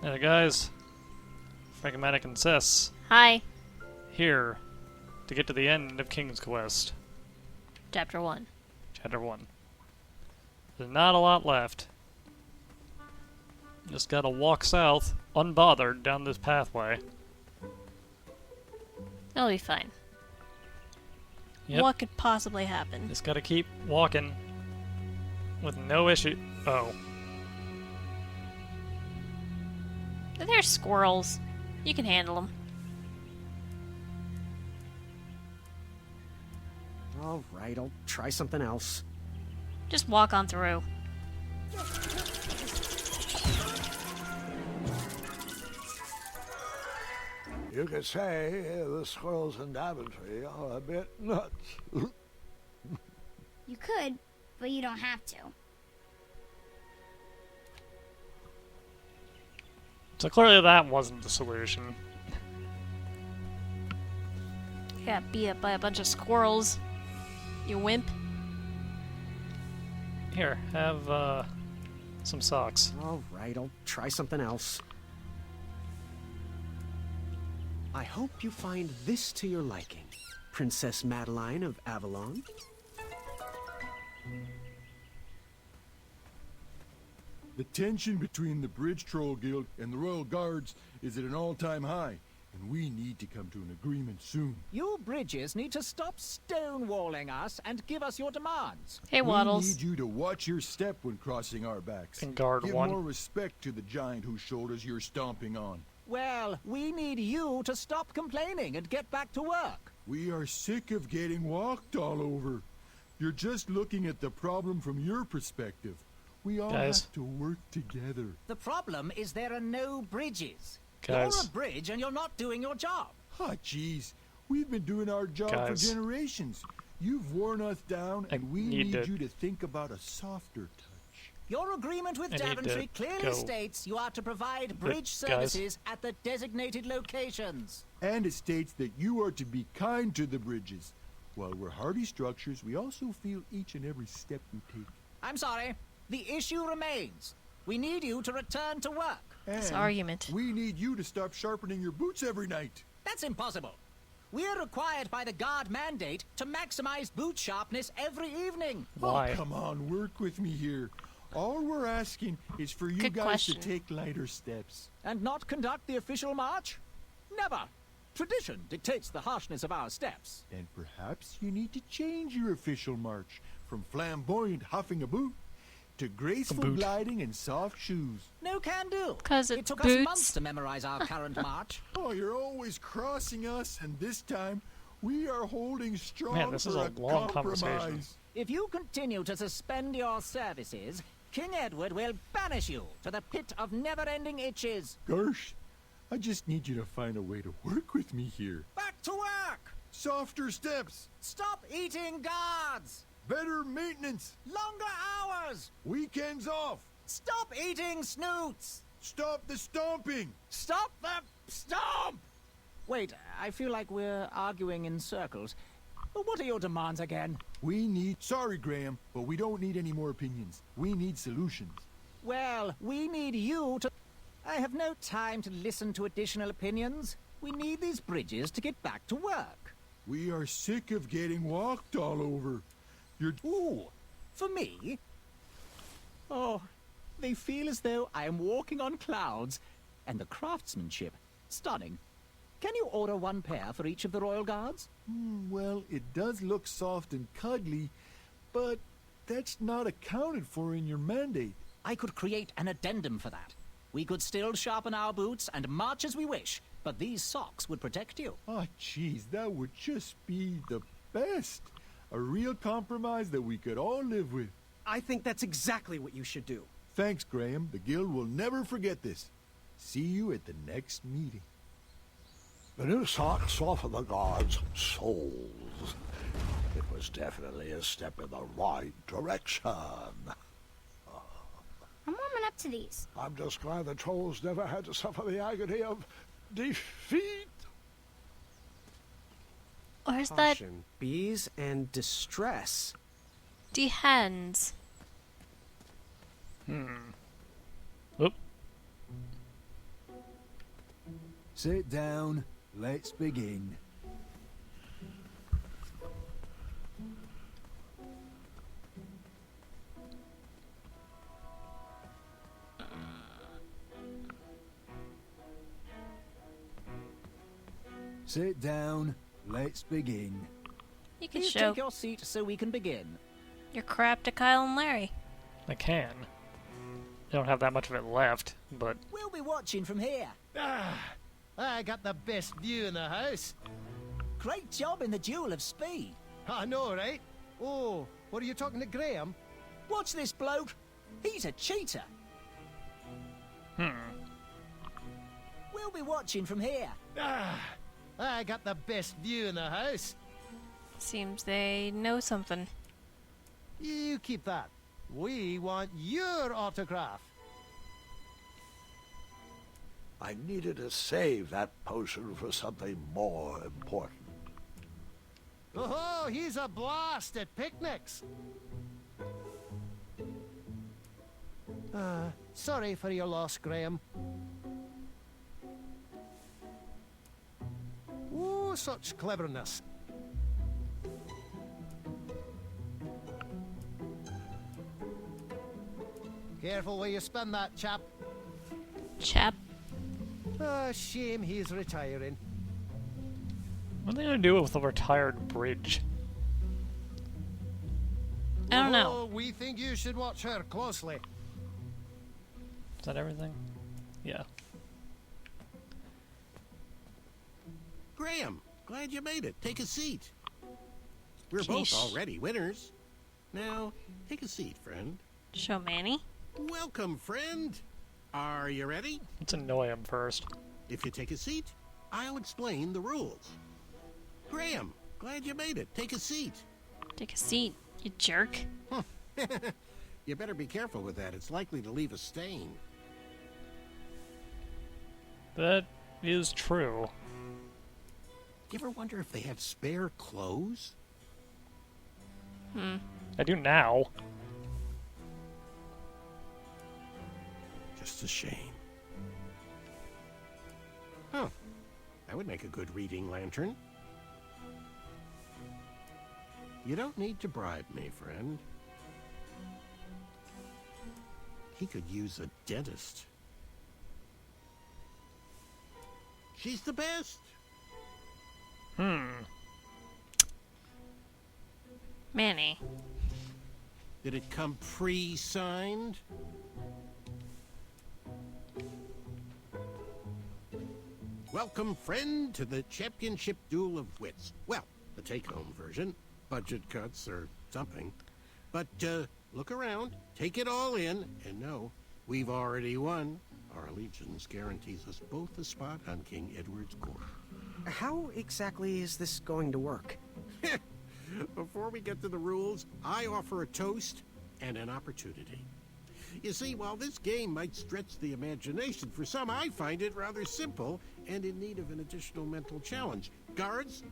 Hey guys, Frankomatic insists Hi. here to get to the end of King's Quest, Chapter 1. Chapter 1. There's not a lot left. Just gotta walk south, unbothered, down this pathway. It'll be fine. Yep. What could possibly happen? Just gotta keep walking with no issue. Oh. They're squirrels. You can handle them. Alright, I'll try something else. Just walk on through. You could say the squirrels in Daventry are a bit nuts. You could, but you don't have to. So clearly that wasn't the solution. You got beat up by a bunch of squirrels. You wimp. Here, have, some socks. Alright, I'll try something else. I hope you find this to your liking, Princess Madeline of Avalon. The tension between the Bridge Troll Guild and the Royal Guards is at an all-time high, and we need to come to an agreement soon. You bridges need to stop stonewalling us and give us your demands. Hey, Waddles. We need you to watch your step when crossing our backs. And guard Give one. more respect to the giant whose shoulders you're stomping on. Well, we need you to stop complaining and get back to work. We are sick of getting walked all over. You're just looking at the problem from your perspective. We all Guys. have to work together. The problem is there are no bridges. Guys. You're a bridge and you're not doing your job. Ah, jeez. We've been doing our job Guys. for generations. You've worn us down, I and we need need to- you to think about a softer touch. Your agreement with I need Daventry to clearly go. states you are to provide bridge guys. services at the designated locations. And it states that you are to be kind to the bridges. While we're hardy structures, we also feel each and every step we take. I'm sorry. The issue remains. We need you to return to work. This And argument. we need you to stop sharpening your boots every night. That's impossible. We are required by the guard mandate to maximize boot sharpness every evening. Why? Oh, come on, work with me here. All we're asking is for you Good guys question. to take lighter steps. And not conduct the official march? Never. Tradition dictates the harshness of our steps. And perhaps you need to change your official march from flamboyant huffing a boot to graceful boot. gliding and soft shoes. No can do. 'Cause it it's took boots. us months to memorize our current march. Oh, you're always crossing us, and this time we are holding strong Man, this for is a long conversation. compromise. If you continue to suspend your services, King Edward will banish you to the pit of never-ending itches. Gosh, I just need you to find a way to work with me here. Back to work! Softer steps, Stop eating guards! better maintenance, Longer hours! weekends off. Stop eating snoots! Stop the stomping. Stop the stomp! Wait, I feel like we're arguing in circles. What are your demands again? Sorry, Graham, but we don't need any more opinions. We need solutions. Well, we need you to... I have no time to listen to additional opinions. We need these bridges to get back to work. We are sick of getting walked all over. Ooh, for me? Oh, they feel as though I am walking on clouds. And the craftsmanship, stunning. Can you order one pair for each of the Royal Guards? Well, it does look soft and cuddly, but that's not accounted for in your mandate. I could create an addendum for that. We could still sharpen our boots and march as we wish, but these socks would protect you. Ah, jeez, that would just be the best. A real compromise that we could all live with. I think that's exactly what you should do. Thanks, Graham. The Guild will never forget this. See you at the next meeting. The new socks soften the guards' souls. It was definitely a step in the right direction. I'm warming up to these. I'm just glad the trolls never had to suffer the agony of defeat. Where's that Caution, bees and distress. Oop. Sit down. Let's begin. Sit down. Let's begin. You can Please show take your seat so we can begin. your crap to Kyle and Larry. I can. I don't have that much of it left, but We'll be watching from here. I got the best view in the house. Great job in the duel of speed. I know, right? Oh, what are you talking to Graham? Watch this bloke. He's a cheater. We'll be watching from here. I got the best view in the house. Seems they know something. You keep that. We want your autograph. I needed to save that potion for something more important. Oh, he's a blast at picnics. Sorry for your loss, Graham. Oh, such cleverness. Careful where you spin that, chap. Chap. Ah, shame he's retiring. what are they gonna do with the retired bridge? I don't know. Oh, we think you should watch her closely. Is that everything? Yeah. Graham, glad you made it. Take a seat. We're Sheesh. both already winners. Now, take a seat, friend. Show Manny. Welcome, friend. Are you ready? Let's annoy him first. If you take a seat, I'll explain the rules. Graham, glad you made it. Take a seat. Take a seat, you jerk. You better be careful with that. It's likely to leave a stain. That is true. You ever wonder if they have spare clothes? I do now. Just a shame. Huh. That would make a good reading lantern. You don't need to bribe me, friend. He could use a dentist. She's the best. Manny. Did it come pre-signed? Welcome, friend, to the championship duel of wits. Well, the take-home version. Budget cuts or something. But, look around, take it all in, and know we've already won. Our allegiance guarantees us both a spot on King Edward's court. How exactly is this going to work? Before we get to the rules, I offer a toast and an opportunity. You see, while this game might stretch the imagination, for some I find it rather simple and in need of an additional mental challenge. Guards,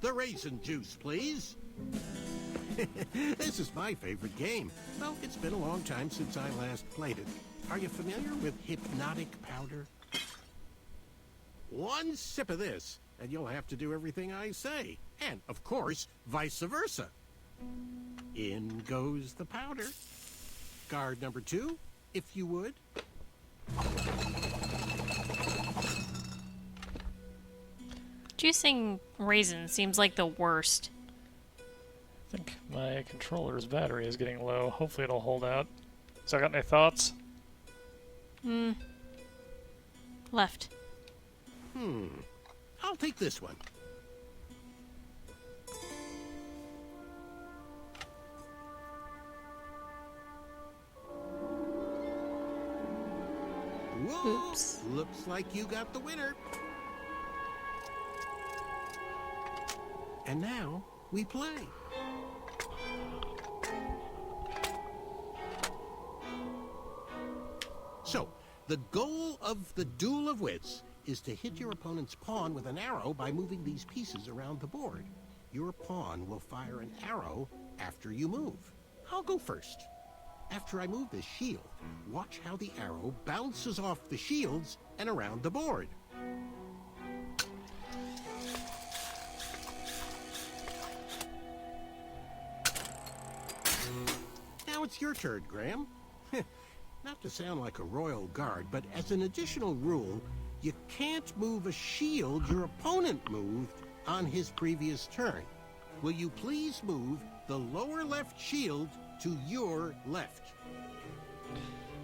the raisin juice, please. This is my favorite game. Well, it's been a long time since I last played it. Are you familiar with hypnotic powder? One sip of this, and you'll have to do everything I say. And, of course, vice versa. In goes the powder. Guard number 2, if you would. Juicing raisins seems like the worst. I think my controller's battery is getting low. Hopefully it'll hold out. So I got any thoughts? Left. I'll take this one. Whoa, Oops. looks like you got the winner. And now we play. So, the goal of the duel of wits is to hit your opponent's pawn with an arrow by moving these pieces around the board. Your pawn will fire an arrow after you move. I'll go first. After I move this shield, watch how the arrow bounces off the shields and around the board. it's your turn, Graham. Not to sound like a royal guard, but as an additional rule, you can't move a shield your opponent moved on his previous turn. Will you please move the lower left shield to your left?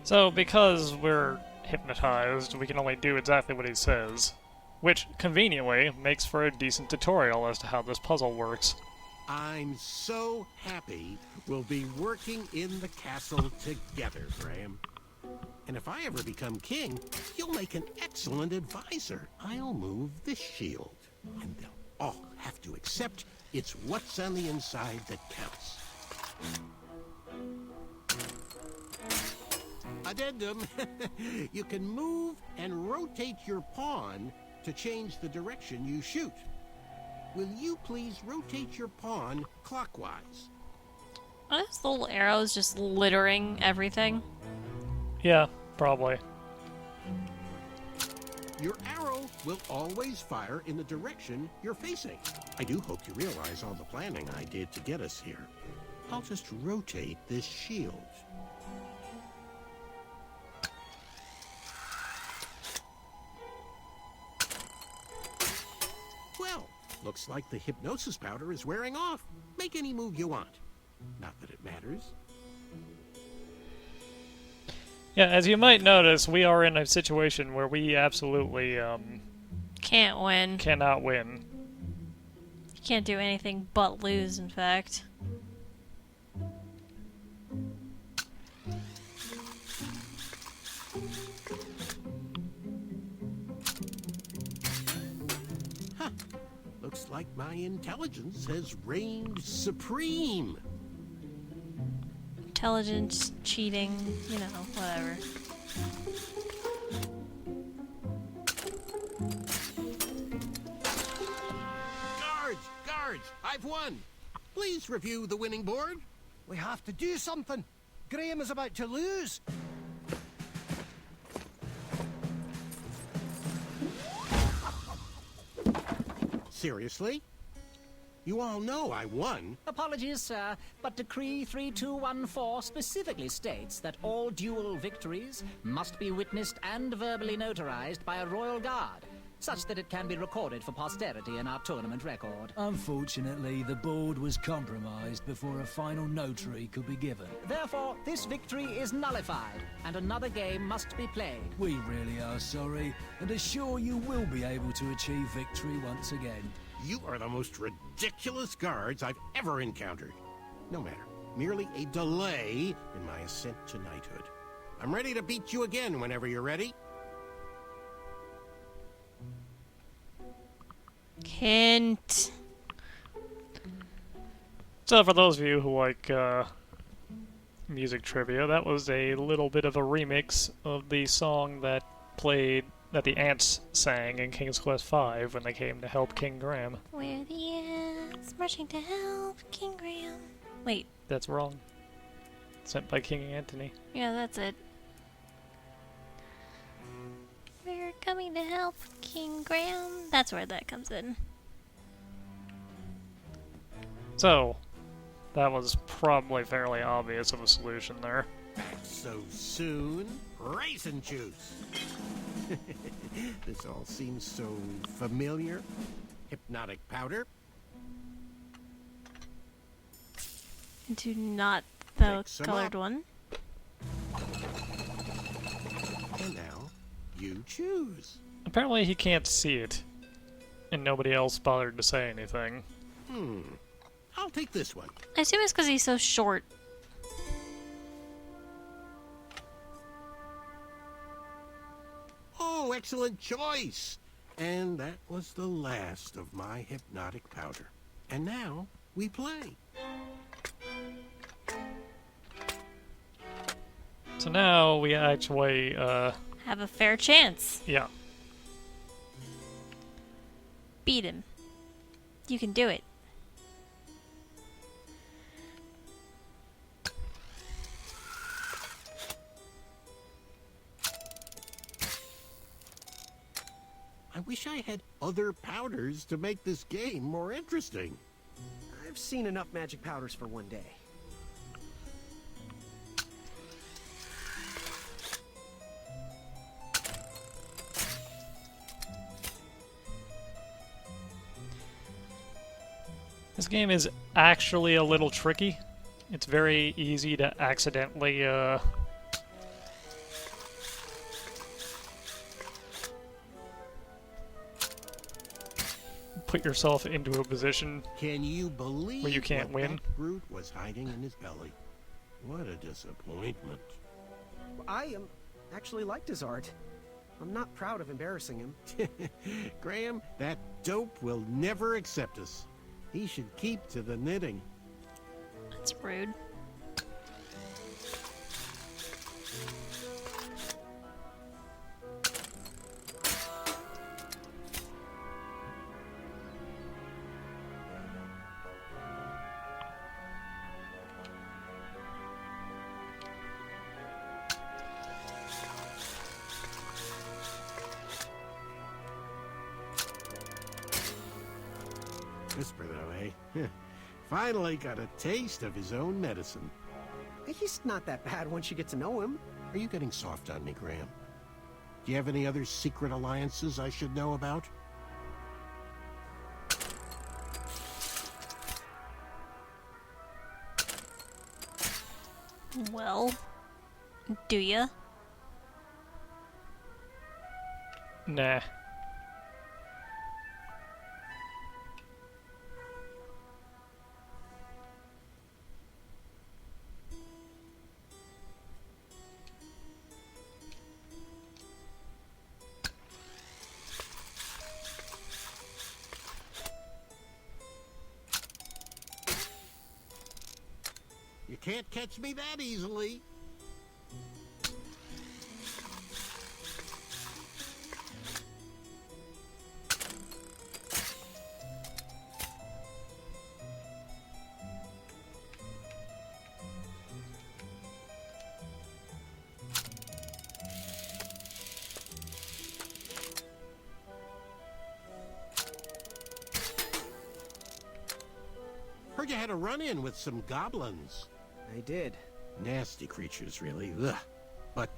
So, because we're hypnotized, we can only do exactly what he says, which, conveniently, makes for a decent tutorial as to how this puzzle works. I'm so happy we'll be working in the castle together, Graham. And if I ever become king, you'll make an excellent advisor. I'll move this shield, and they'll all have to accept it's what's on the inside that counts. Addendum. You can move and rotate your pawn to change the direction you shoot. Will you please rotate your pawn clockwise? Are those little arrows just littering everything? Yeah, probably. Your arrow will always fire in the direction you're facing. I do hope you realize all the planning I did to get us here. I'll just rotate this shield. Well, looks like the hypnosis powder is wearing off. Make any move you want. Not that it matters. Yeah, as you might notice, we are in a situation where we absolutely, Can't win. cannot win. You can't do anything but lose, in fact. Huh. Looks like my intelligence has reigned supreme. Intelligence, cheating, you know, whatever. Guards, I've won. Please review the winning board. We have to do something. Graham is about to lose. Seriously? You all know I won. Apologies, sir, but Decree 3214 specifically states that all duel victories must be witnessed and verbally notarized by a royal guard, such that it can be recorded for posterity in our tournament record. Unfortunately, the board was compromised before a final notary could be given. Therefore, this victory is nullified, and another game must be played. We really are sorry, and assure you will be able to achieve victory once again. You are the most ridiculous guards I've ever encountered. No matter, merely a delay in my ascent to knighthood. I'm ready to beat you again whenever you're ready. Hint. So for those of you who like music trivia, that was a little bit of a remix of the song that the ants sang in King's Quest V when they came to help King Graham. We're the ants marching to help King Graham. Wait. That's wrong. Sent by King Antony. Yeah, that's it. We're coming to help King Graham. That's where that comes in. So, that was probably fairly obvious of a solution there. Back so soon? Raisin juice! This all seems so familiar. Hypnotic powder. Do not the Take some colored up. one. And now, you choose. Apparently he can't see it, and nobody else bothered to say anything. I'll take this one. I assume it's because he's so short. Oh, excellent choice! And that was the last of my hypnotic powder. And now, we play. So now we actually, Have a fair chance. yeah. Beat him. You can do it. I wish I had other powders to make this game more interesting. I've seen enough magic powders for one day. This game is actually a little tricky. It's very easy to accidentally, put yourself into a position Can you believe where you can't what win. that brute was hiding in his belly? What a disappointment. I actually liked his art. I'm not proud of embarrassing him. Graham, that dope will never accept us. He should keep to the knitting. That's rude. Whisper, though, eh? Finally got a taste of his own medicine. He's not that bad once you get to know him. Are you getting soft on me, Graham? Do you have any other secret alliances I should know about? Well, do ya? Nah. You can't catch me that easily. Heard you had a run-in with some goblins. I did. Nasty creatures, really. Ugh. But,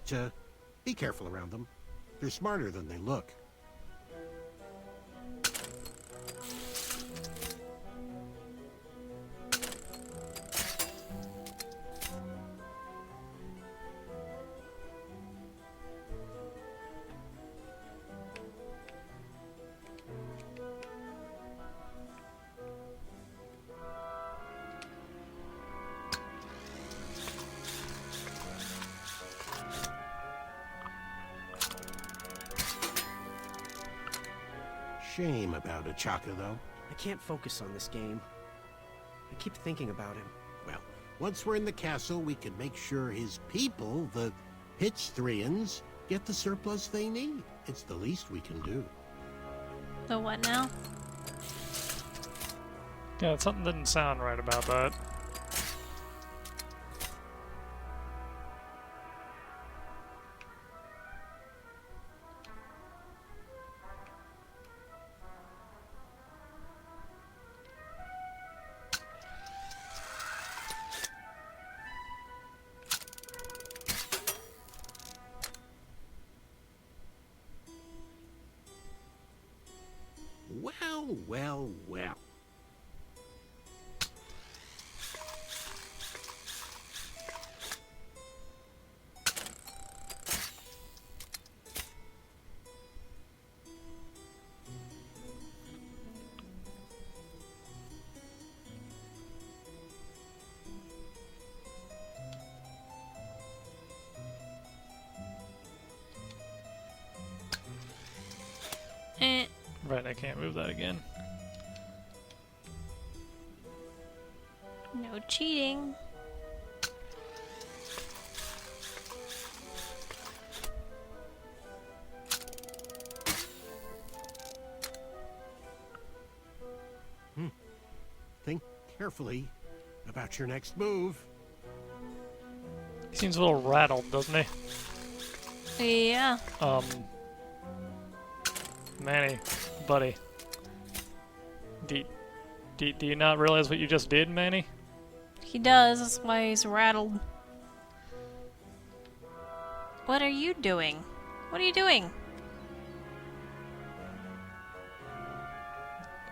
be careful around them. They're smarter than they look. Shame about Achaka, though. I can't focus on this game. I keep thinking about him. Well, once we're in the castle, we can make sure his people, the Pitchthrians, get the surplus they need. It's the least we can do. The what now? Yeah, something didn't sound right about that. Well, well, well. Right, I can't move that again. No cheating. Think carefully about your next move. He seems a little rattled, doesn't he? Yeah. Manny, buddy. Do you not realize what you just did, Manny? He does, that's why he's rattled. What are you doing? What are you doing?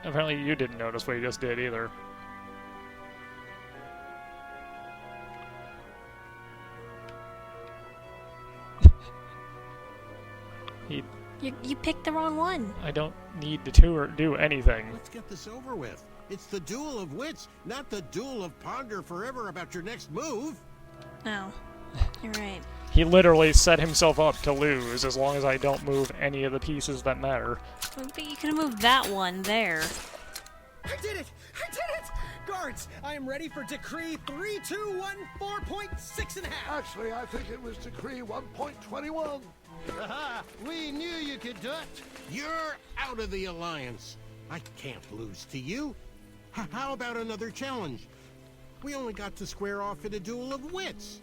Apparently you didn't notice what you just did either. You picked the wrong one. I don't need to do anything. Let's get this over with. It's the duel of wits, not the duel of ponder forever about your next move. Oh, you're right. He literally set himself up to lose as long as I don't move any of the pieces that matter. But you could have moved that one there. I did it! I did it! Guards, I am ready for Decree 3214.6 and a half. Actually, I think it was Decree 1.21. Aha! We knew you could do it! You're out of the alliance. I can't lose to you. How about another challenge? We only got to square off in a duel of wits.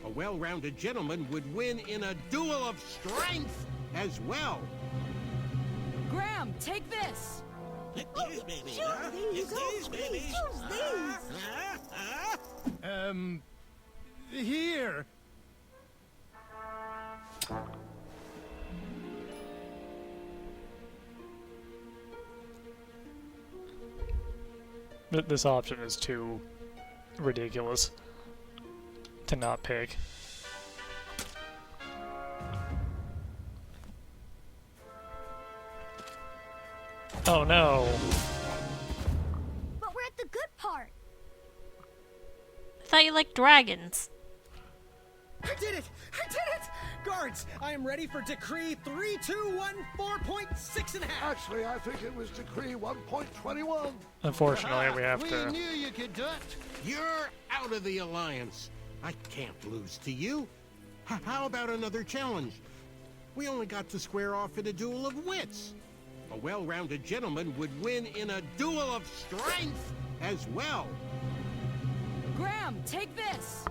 A well-rounded gentleman would win in a duel of strength as well. Graham, take this! Here! This option is too ridiculous to not pick. Oh no! But we're at the good part. I thought you liked dragons. I did it! I did it! Guards, I am ready for Decree 3214.6 and a half. Actually, I think it was Decree 1.21. Unfortunately, we have We to... knew you could do it! You're out of the alliance. I can't lose to you. How about another challenge? We only got to square off in a duel of wits. A well-rounded gentleman would win in a duel of strength as well. Graham, take this!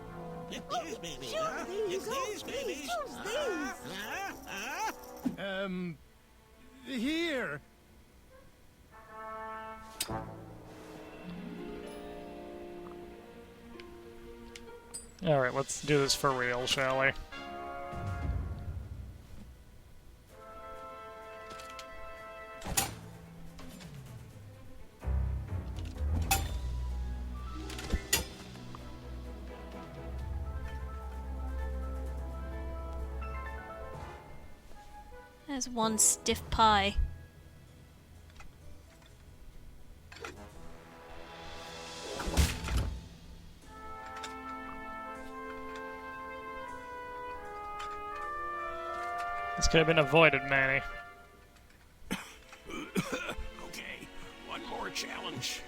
Here! Alright, let's do this for real, shall we? There's one stiff pie. This could have been avoided, Manny. Okay, one more challenge.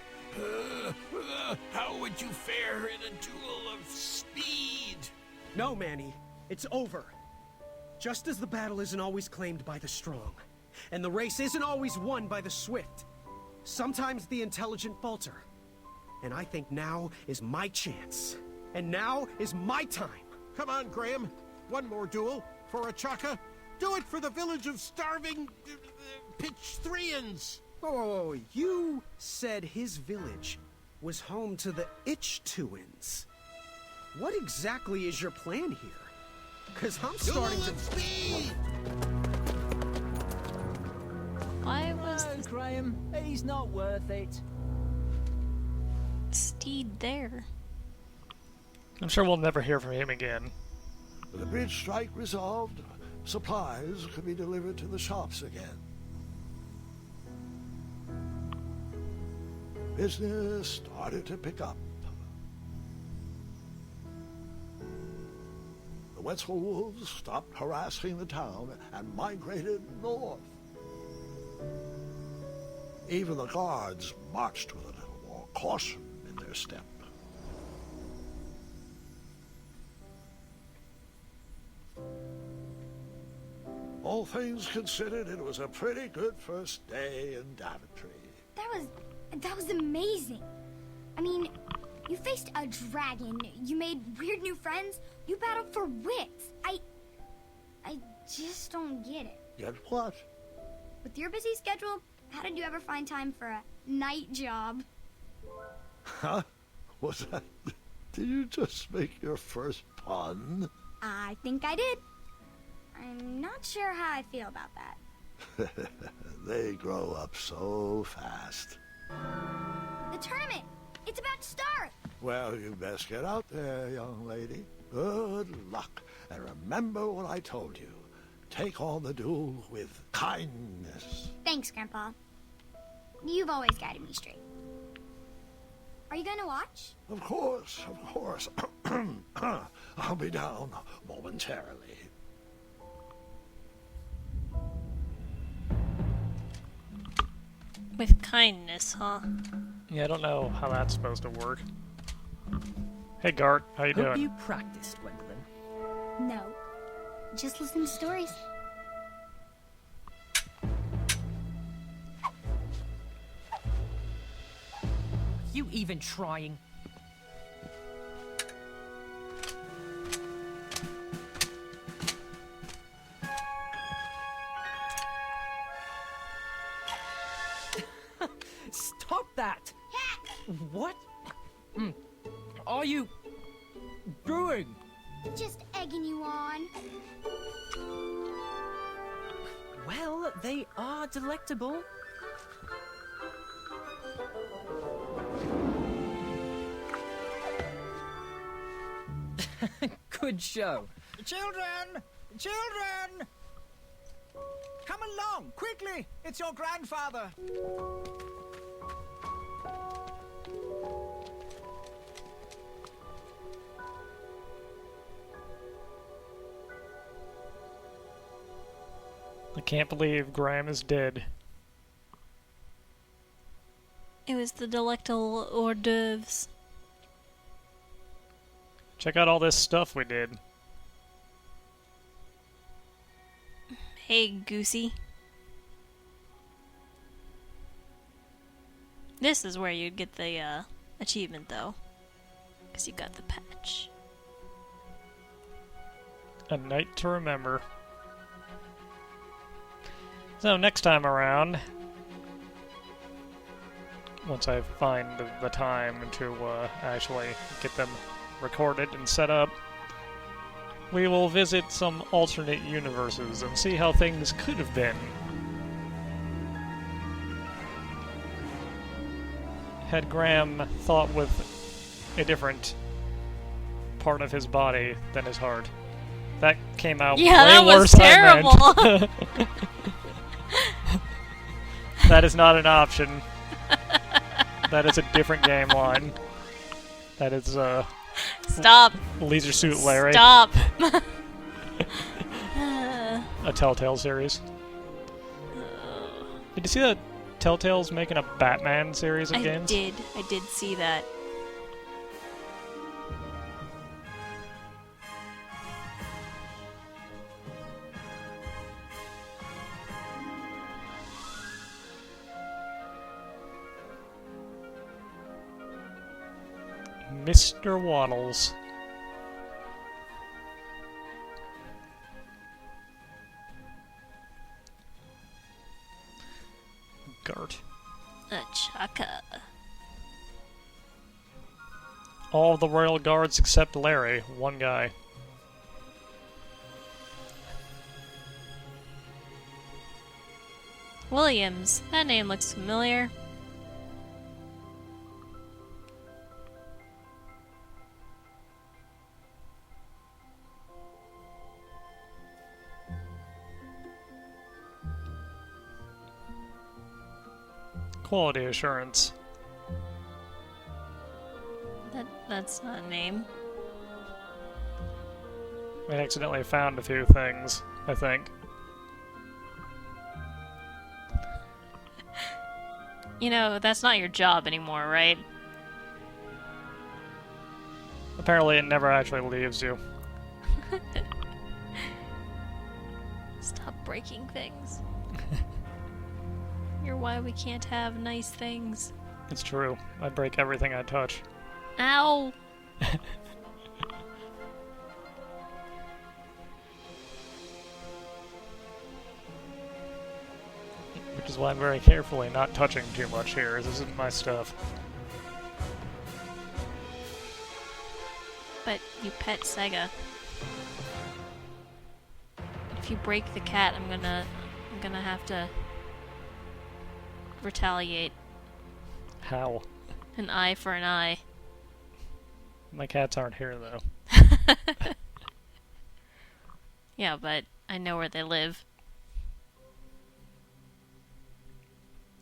How would you fare in a duel of speed? No, Manny. It's over. Just as the battle isn't always claimed by the strong, and the race isn't always won by the swift, sometimes the intelligent falter. And I think now is my chance. And now is my time. Come on, Graham. One more duel for a chaka. Do it for the village of starving Pitch-Threans. Oh, you said his village was home to the Itch-Tuins. What exactly is your plan here? Because I'm starting to... Speed! Why was No, Graham, he's not worth it. the steed there? I'm sure we'll never hear from him again. With the bridge strike resolved, supplies could be delivered to the shops again. Business started to pick up. The Wetzel wolves stopped harassing the town and migrated north. Even the guards marched with a little more caution in their step. All things considered, it was a pretty good first day in Daventry. That was amazing. I mean, you faced a dragon, you made weird new friends, you battled for wits. I just don't get it. Get what? With your busy schedule, how did you ever find time for a night job? Huh? Was that... Did you just make your first pun? I think I did. I'm not sure how I feel about that. They grow up so fast. The tournament! It's about to start! Well, you best get out there, young lady. Good luck. And remember what I told you. take on the duel with kindness. Thanks, Grandpa. You've always guided me straight. Are you gonna watch? Of course, of course. I'll be down momentarily. With kindness, huh? Yeah, I don't know how that's supposed to work. Hey, Gart, how you Hope doing? you practiced, Gwendolyn. No. Just listen to stories. You even trying? Stop that! What? Are you doing? Just egging you on. Well, they are delectable. Good show. Children! Children! Come along, quickly! It's your grandfather! I can't believe Graham is dead. It was the delectable hors d'oeuvres. Check out all this stuff we did. Hey, Goosey. This is where you'd get the achievement, though. Because you got the patch. A night to remember. So next time around, once I find the time to actually get them recorded and set up, we will visit some alternate universes and see how things could have been had Graham thought with a different part of his body than his heart. That came out way that was worse than I terrible. meant. That is not an option. That is a different game line. That is Stop. Leisure Suit Larry. Stop. A Telltale series. Did you see that Telltale's making a Batman series of games? I did see that. Mr. Waddles. Gart. A chaka. All of the royal guards except Larry. One guy. Williams. That name looks familiar. Quality assurance. That's not a name. I accidentally found a few things, I think. You know, that's not your job anymore, right? Apparently it never actually leaves you. Stop breaking things. You're why we can't have nice things. It's true. I break everything I touch. Ow! Which is why I'm very carefully not touching too much here. This isn't my stuff. But you pet Sega. If you break the cat, I'm gonna have to retaliate. How? An eye for an eye. My cats aren't here, though. Yeah, but I know where they live.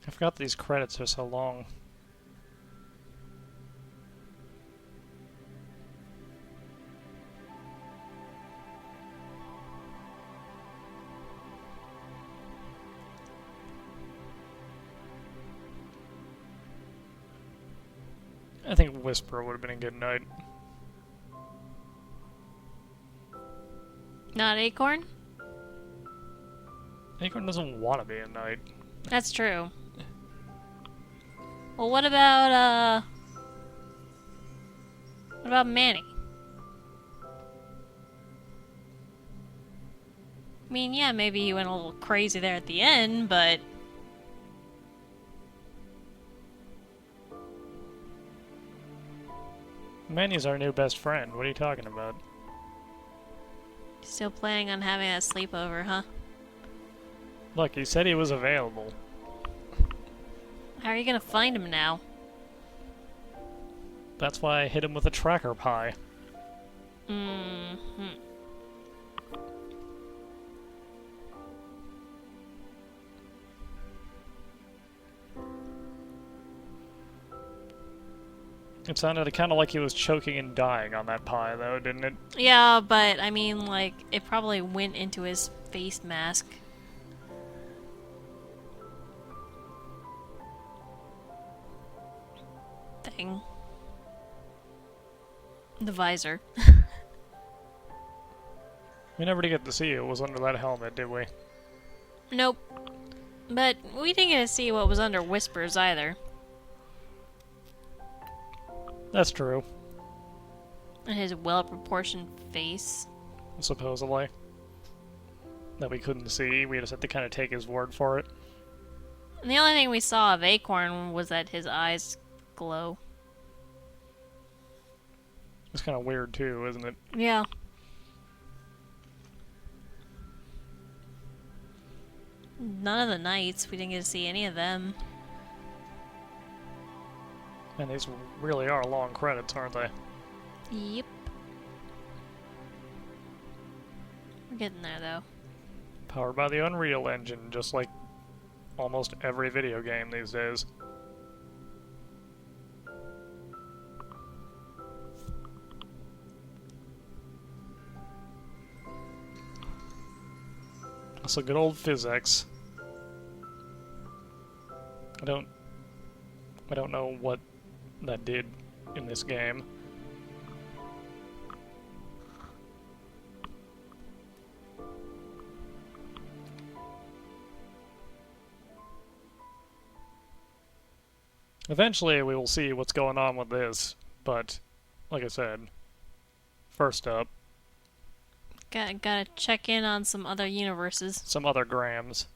I forgot these credits are so long. I think Whisper would have been a good knight. Not Acorn? Acorn doesn't want to be a knight. That's true. Well, what about Manny? I mean, yeah, maybe he went a little crazy there at the end, but... Manny's our new best friend. What are you talking about? Still planning on having a sleepover, huh? Look, he said he was available. How are you gonna find him now? That's why I hit him with a tracker pie. Mm-hmm. It sounded kind of like he was choking and dying on that pie, though, didn't it? Yeah, but, I mean, like, it probably went into his face mask. Thing. The visor. We never did get to see what was under that helmet, did we? Nope. But we didn't get to see what was under Whispers either. That's true. And his well-proportioned face. Supposedly. That we couldn't see. We just had to kind of take his word for it. And the only thing we saw of Acorn was that his eyes glow. It's kind of weird, too, isn't it? Yeah. None of the knights. We didn't get to see any of them. And these really are long credits, aren't they? Yep. We're getting there, though. Powered by the Unreal Engine, just like almost every video game these days. That's a good old physics. I don't know what that did in this game. Eventually we will see what's going on with this, but like I said, first up, Gotta check in on some other universes. some other grams.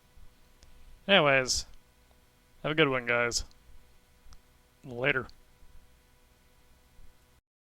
Anyways, have a good one, guys. Later.